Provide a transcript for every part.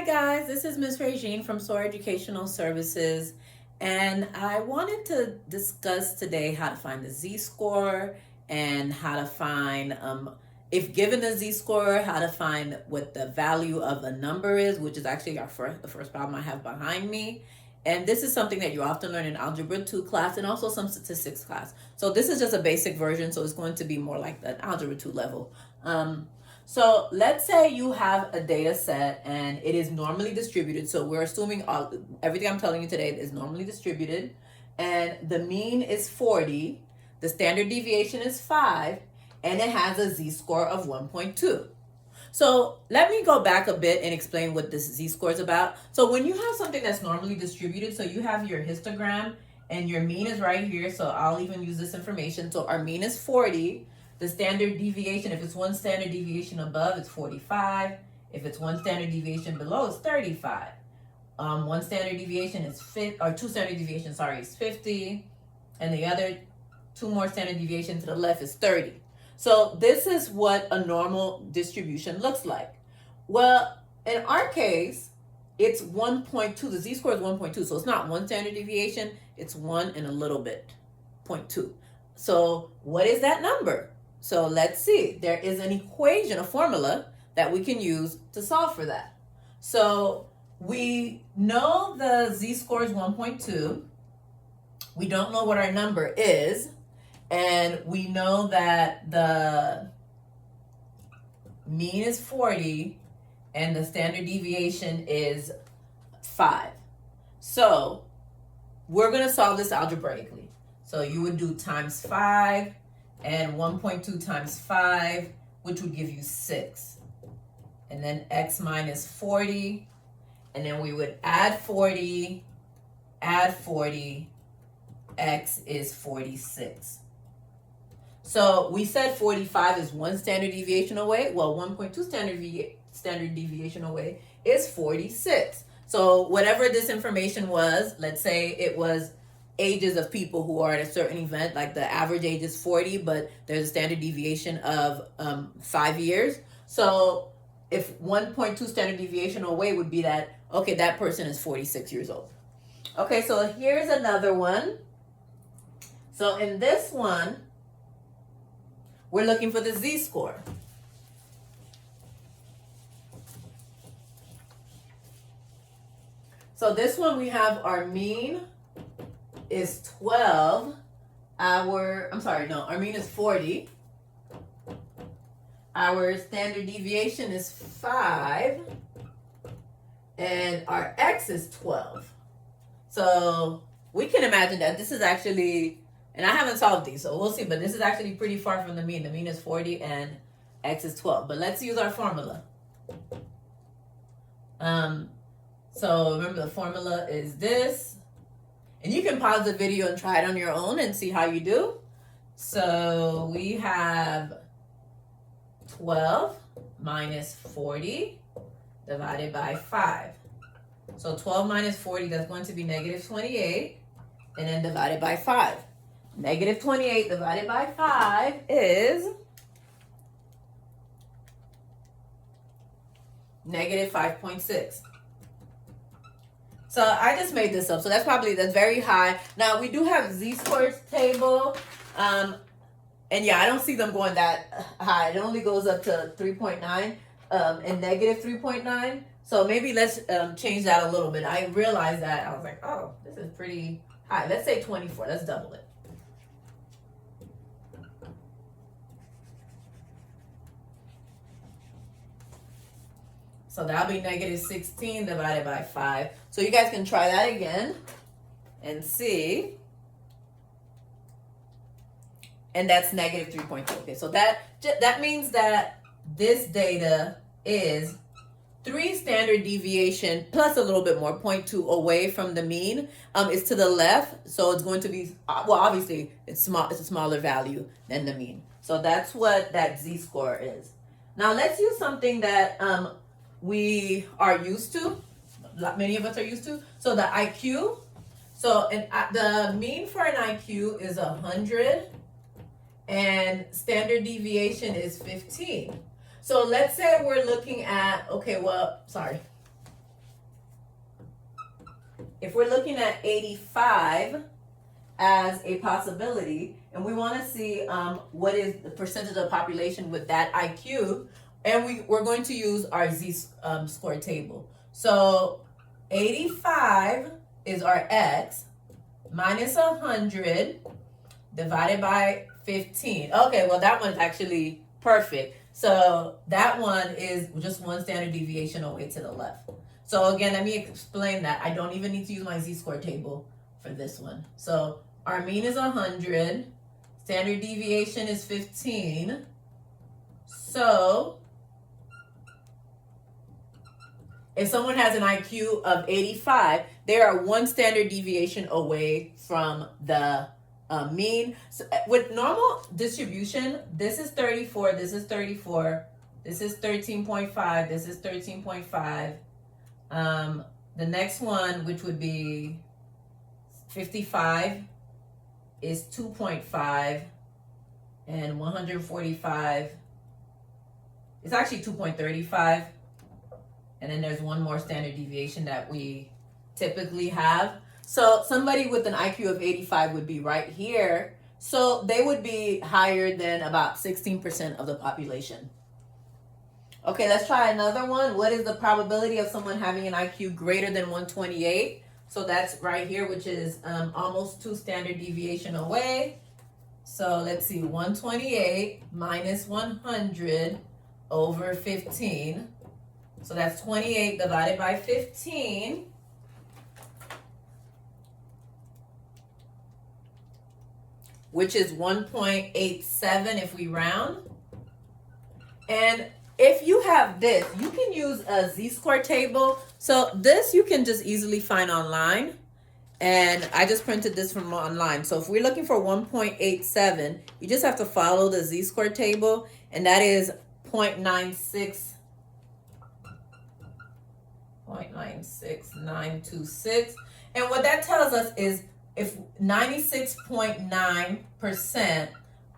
guys, this is Ms. Regine from SOAR Educational Services, and I wanted to discuss today how to find the Z-score and how to find, if given the Z-score, how to find what the value of a number is, which is actually the first problem I have behind me. And this is something that you often learn in Algebra 2 class and also some statistics class. So this is just a basic version, so it's going to be more like the Algebra 2 level. So let's say you have a data set and it is normally distributed. So we're assuming everything I'm telling you today is normally distributed. And the mean is 40. The standard deviation is 5. And it has a z-score of 1.2. So let me go back a bit and explain what this z-score is about. So when you have something that's normally distributed, so you have your histogram and your mean is right here. So I'll even use this information. So our mean is 40. The standard deviation, if it's one standard deviation above, it's 45. If it's one standard deviation below, it's 35. One standard deviation is two standard deviations, is 50. And the other two more standard deviations to the left is 30. So this is what a normal distribution looks like. Well, in our case, it's 1.2. The z-score is 1.2. So it's not one standard deviation. It's 1 and a little bit, 0.2. So what is that number? So let's see. There is an equation, a formula that we can use to solve for that. So we know the z-score is 1.2. We don't know what our number is. And we know that the mean is 40 and the standard deviation is 5. So we're going to solve this algebraically. So you would do times 5 and 1.2 times 5, which would give you 6. And then x minus 40. And then we would add 40, x is 46. So we said 45 is one standard deviation away. Well, 1.2 standard deviation away is 46. So whatever this information was, let's say it was ages of people who are at a certain event, like the average age is 40, but there's a standard deviation of 5 years. So if 1.2 standard deviation away would be that, okay, that person is 46 years old. Okay, so here's another one. So in this one, we're looking for the z-score. So this one we have our mean is 12. Our mean is 40. Our standard deviation is 5. And our x is 12. So we can imagine that this is actually, and I haven't solved these, so we'll see, but this is actually pretty far from the mean. The mean is 40 and x is 12. But let's use our formula. So remember the formula is this. And you can pause the video and try it on your own and see how you do. So we have 12 minus 40 divided by 5. So 12 minus 40, that's going to be negative 28. And then divided by 5. Negative 28 divided by 5 is negative 5.6. So I just made this up. So that's very high. Now we do have z-scores table. And yeah, I don't see them going that high. It only goes up to 3.9 and negative 3.9. So maybe let's change that a little bit. I realized that. I was like, oh, this is pretty high. Let's say 24. Let's double it. So that'll be negative 16 divided by 5. So you guys can try that again and see. And that's negative 3.2. Okay, so that means that this data is 3 standard deviation plus a little bit more, 0.2 away from the mean. It's to the left, so it's going to be, well, obviously it's small. It's a smaller value than the mean. So that's what that z-score is. Now let's use something that we are used to, many of us are used to. So the IQ. So the mean for an IQ is 100 and standard deviation is 15. So let's say we're looking at, if we're looking at 85 as a possibility, and we want to see what is the percentage of the population with that IQ, and we're going to use our z-score table. So 85 is our x minus 100 divided by 15. Okay, well that one's actually perfect. So that one is just one standard deviation away to the left. So again, let me explain that. I don't even need to use my z-score table for this one. So our mean is 100, standard deviation is 15. So if someone has an IQ of 85, they are one standard deviation away from the mean. So with normal distribution, this is 34, this is 34, this is 13.5, this is 13.5. The next one, which would be 55, is 2.5, and 145 is actually 2.35. And then there's one more standard deviation that we typically have. So somebody with an IQ of 85 would be right here. So they would be higher than about 16% of the population. Okay, let's try another one. What is the probability of someone having an IQ greater than 128? So that's right here, which is almost 2 standard deviation away. So let's see, 128 minus 100 over 15. So that's 28 divided by 15. Which is 1.87 if we round. And if you have this, you can use a z-score table. So this you can just easily find online. And I just printed this from online. So if we're looking for 1.87, you just have to follow the z-score table. And that is 0.96926. And what that tells us is if 96.9%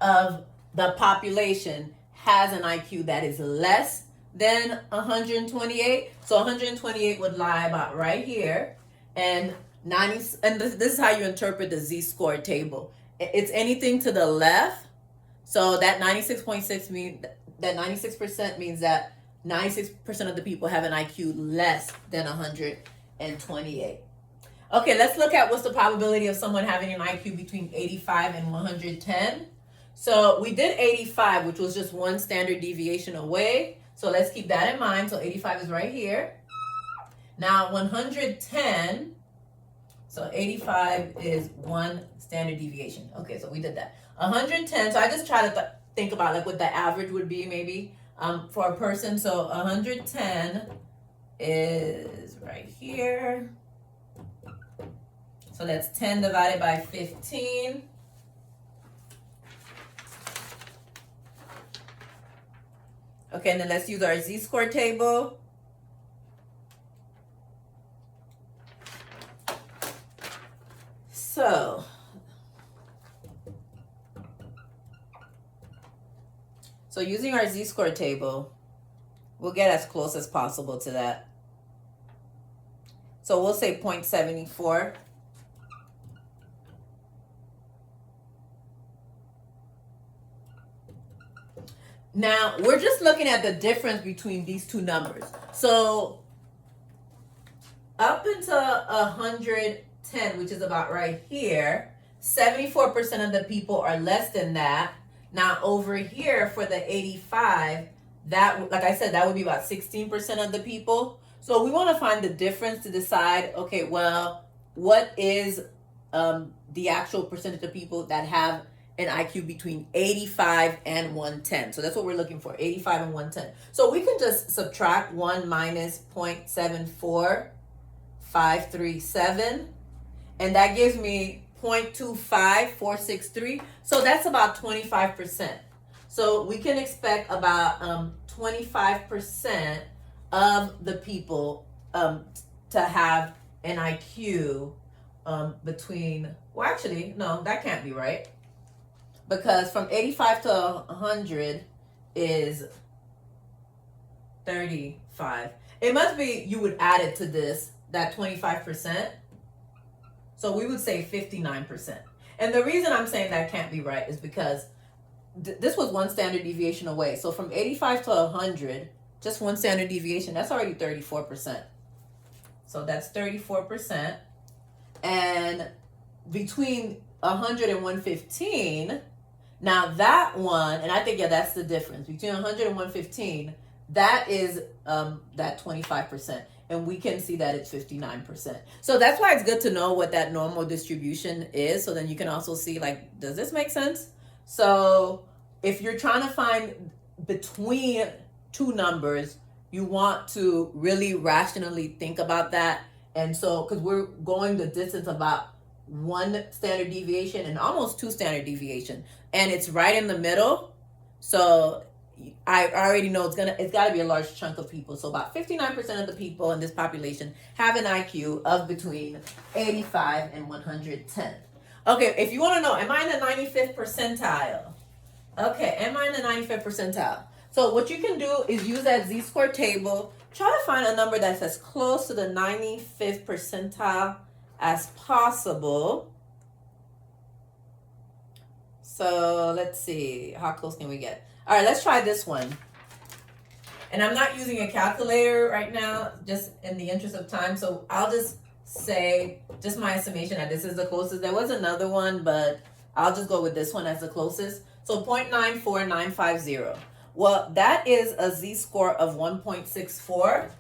of the population has an IQ that is less than 128, so 128 would lie about right here, and this is how you interpret the z-score table. It's anything to the left, so that 96.6 means that 96% means that 96% of the people have an IQ less than 128. Okay, let's look at what's the probability of someone having an IQ between 85 and 110. So we did 85, which was just one standard deviation away. So let's keep that in mind. So 85 is right here. Now 110, so 85 is one standard deviation. Okay, so we did that. 110, so I just try to think about like what the average would be maybe for a person. So 110 is right here. So that's 10 divided by 15. Okay, and then let's use our z-score table. So using our z-score table, we'll get as close as possible to that. So we'll say 0.74. Now, we're just looking at the difference between these two numbers. So up until 110, which is about right here, 74% of the people are less than that. Now, over here for the 85, that, like I said, that would be about 16% of the people. So we want to find the difference to decide, okay, well, what is the actual percentage of people that have an IQ between 85 and 110. So that's what we're looking for, 85 and 110. So we can just subtract 1 minus 0.74537, and that gives me 0.25463. So that's about 25%. So we can expect about 25% of the people to have an IQ between, well, actually, no, that can't be right. Because from 85 to 100 is 35. It must be, you would add it to this, that 25%. So we would say 59%. And the reason I'm saying that can't be right is because this was one standard deviation away. So from 85 to 100, just one standard deviation, that's already 34%. So that's 34%. And between 100 and 115, now that one, and I think, yeah, that's the difference. Between 100 and 115, that is that 25%. And we can see that it's 59%. So that's why it's good to know what that normal distribution is. So then you can also see, like, does this make sense? So if you're trying to find between two numbers, you want to really rationally think about that. And so, because we're going the distance about one standard deviation and almost two standard deviation, and it's right in the middle. So I already know it's got to be a large chunk of people. So about 59% of the people in this population have an IQ of between 85 and 110. Okay, if you want to know, am I in the 95th percentile? Okay, am I in the 95th percentile? So what you can do is use that z-score table. Try to find a number that's as close to the 95th percentile as possible. So let's see, how close can we get? All right, let's try this one. And I'm not using a calculator right now, just in the interest of time. So I'll just say, just my estimation that this is the closest. There was another one, but I'll just go with this one as the closest. So 0.94950. Well, that is a z-score of 1.64.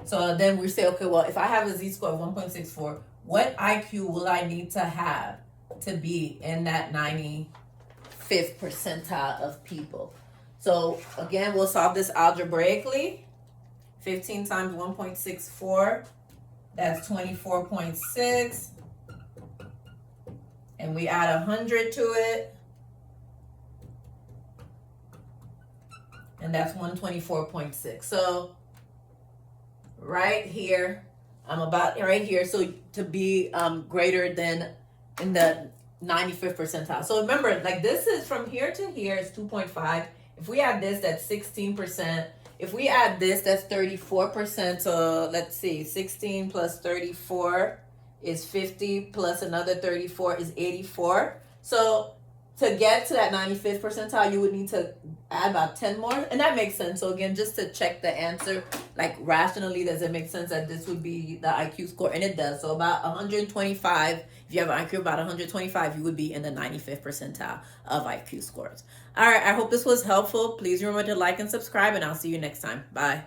So then we say, okay, well, if I have a z-score of 1.64, what IQ will I need to have to be in that 95th percentile of people? So again, we'll solve this algebraically. 15 times 1.64, that's 24.6. And we add 100 to it. And that's 124.6. So right here, I'm about right here. So to be greater than in the 95th percentile. So remember, like, this is from here to here is 2.5. If we add this, that's 16%. If we add this, that's 34%. So let's see, 16 plus 34 is 50, plus another 34 is 84. So to get to that 95th percentile, you would need to add about 10 more. And that makes sense. So again, just to check the answer, like, rationally, does it make sense that this would be the IQ score? And it does. So about 125, if you have an IQ about 125, you would be in the 95th percentile of IQ scores. All right, I hope this was helpful. Please remember to like and subscribe, and I'll see you next time. Bye.